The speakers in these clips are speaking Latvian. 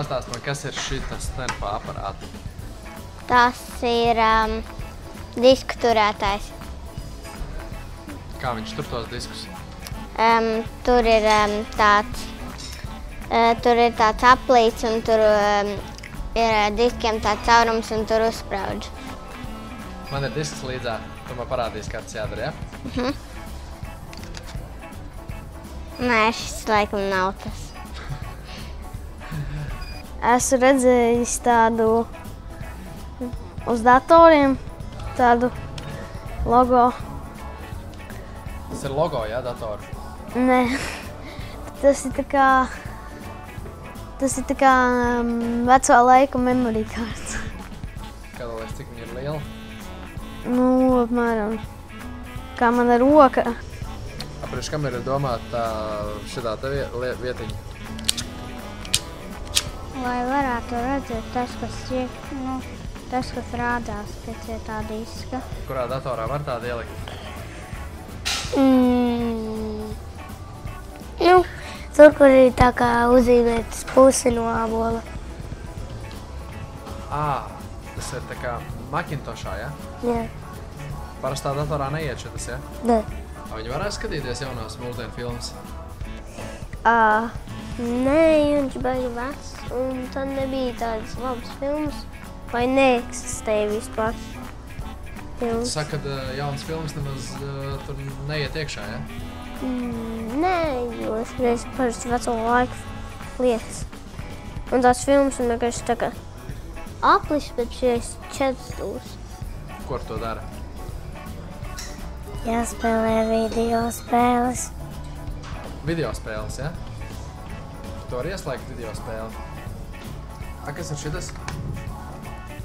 pastāst man, kas ir šitas ten pa aparātu? Tas ir disku turētājs. Kā viņš tur tos diskus? Tur ir tāds aplīts un tur ir diskiem tāds caurums un tur uzspraudž. Man ir disks līdzā, tu man parādīsi, kā tas jādara, ja? Nē, šis laikam nav tas. Esmu redzējis tādu uz datoriem, tādu logo. Tas ir logo, ja, datoru? Nē, tas ir tā kā veco laiku memory cards. Kā tu liekas, cik viņa ir liela? Nu, apmēram kā mana roka. Priekš kam ir domāta šitā te vietiņa? Lai varētu redzēt tas, kas rādās pēc tā diska. Kurā datorā var tādu ielikt? Nu, tur, kur ir tā kā uzīmētas pusi no ābola. Tas ir tā kā Macintoshā, ja? Jā. Parastā datorā neiet šitas, ja? Nē. Viņi varētu skatīties jaunās mūsdienu filmas? Nē, viņš bija vecs, un tad nebija tādas labas filmas, vai neeksistēja vispār filmas. Tu saki, ka jaunas filmas nemaz tur neiet iekšā, ja? Nē, jo es reiz parasti veco laiku lietas. Un tās filmas ir vienkārši tā kā aplis pēc 4 stūras. Ko ar to dara? Jāspēlē video spēles. Video spēles, ja? Tu vari ieslēgt video spēli. Kas ir šitas?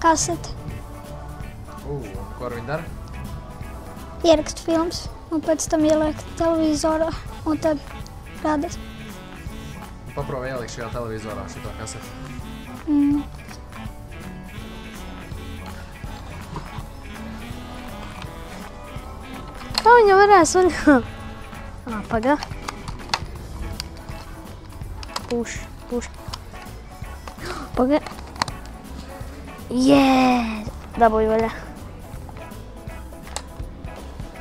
Kasete. Un ko ar viņu dara? Ierakst filmas un pēc tam ieliek televizorā un tad rādās. Paprova ielikt šajā televizorā šito kaseti. Kā viņa varēs vaļā? Pagā. Puš. Pagā. Dabūju vaļā.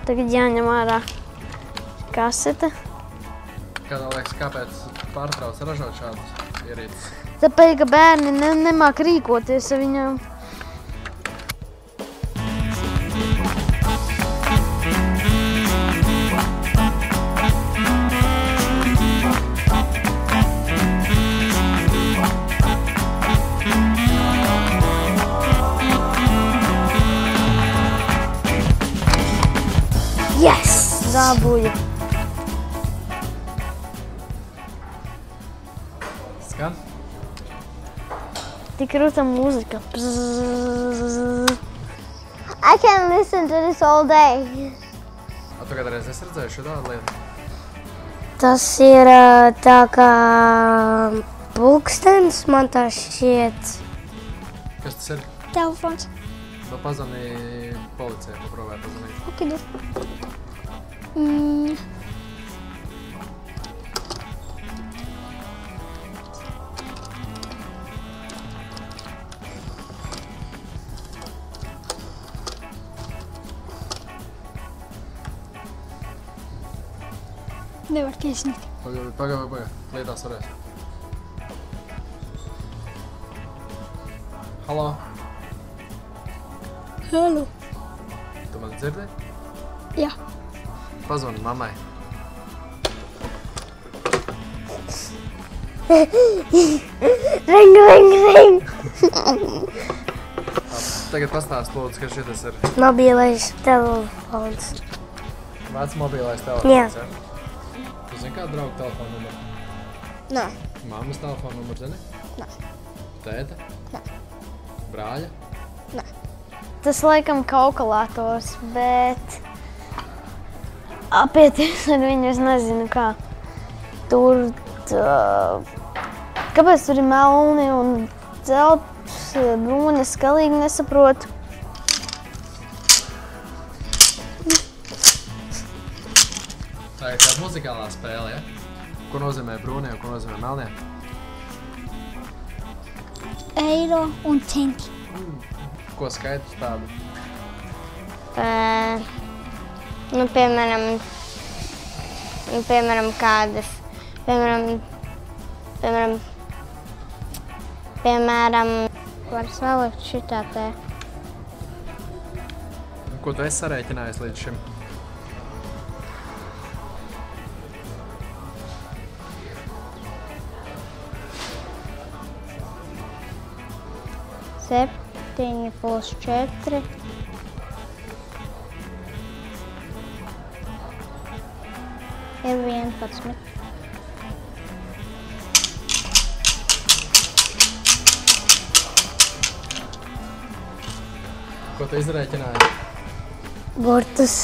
Tagad jāņem ārā kasete. Kā tev liekas, kāpēc pārtrauc ražot šādus ierīces? Tāpēc, ka bērni nemāk rīkoties ar viņām. Yes! Dabūju. Skan? Tik rūta mūzika. I can listen to this all day. Tu kādreiz esi redzējuši tādu lietu? Tas ir tā kā pulkstenis, man tā šķiet. Kas tas ir? Telefons. Tu pazvani policijai, paprovē pazvanīt. Ok, nevar tiesnīt. Pagā. Lietās varēs. Halo? Halo. Tu man dzirdi? Jā. Pazvani mammai. Ring. Tagad pastāst, lūdzu, ka šitas ir Mobilais telefons. vecs mobilais telefons, Jā. ja? Tu zini kādu draugu telefonu numuru? Nē. Mammas telefonu numuru zini? Nē. Tēta? Nē. Brāļa? Tas laikam kalkulators, bet apieties ar viņu es nezinu kā. Tur, kāpēc tur ir melni un dzelts, brūni, es galīgi nesaprotu. Tā ir tāda muzikālā spēle, ja? Ko nozīmē brūnie un ko nozīmē melnie? eiro un centi. Ko skaidrs tādu? Nu, piemēram, kādas, piemēram, var salikt šitā te. Ko tu esi sarēķinājis līdz šim? Septiņi plus 4. Ir 11. Ko tu izrēķināji? Burtus.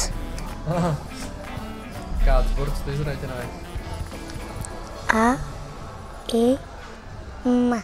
Kādus burtus tu izrēķināji? A, I, M.